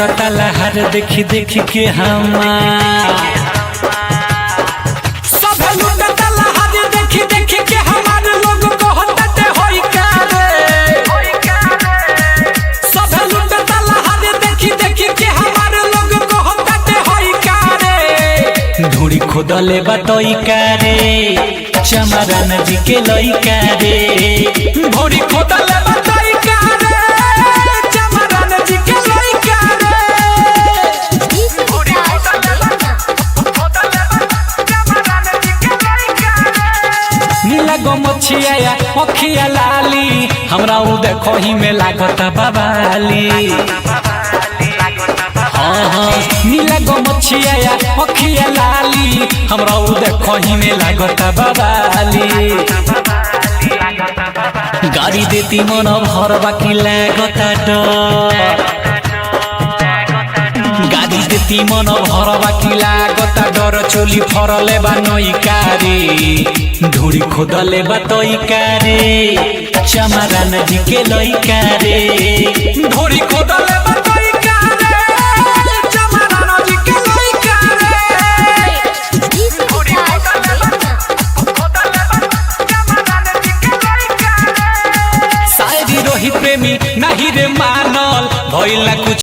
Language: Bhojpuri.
लुटता लहर देखी देखी के हमार सब लुटता लहर देखी देखी के हमार लोग कहते होई का रे सब लुटता लहर देखी देखी के हमार लोग कहते होई का रे धूड़ी खोदले बतोई का रे चमरन जी के लइका रे धूड़ी खोदले बतोई का रे चमरन जी के लइका रे धूड़ी खोदले चमरन जी के लइका रे नीला गो मछिया अखिया लाली हमरा उ देखो ही में लागता बवाली नीला गो मछिया अखिया लाली हमरा उ देखो ही में लागता बवाली गाड़ी देती मन भर बाकी लागता डर गाड़ी देती मन भर बाकी लागता डर चोली फरले बा नई कारी धूड़ी खोदले बा तई कारी चमरन जी के लइका रे धूड़ी खोदले बा तई कारी चमरन जी के लइका रे धूड़ी खोदले बा चमरन जी के लइका रे शायरी रोही प्रेमी नहीं रे मानल भइल कुछ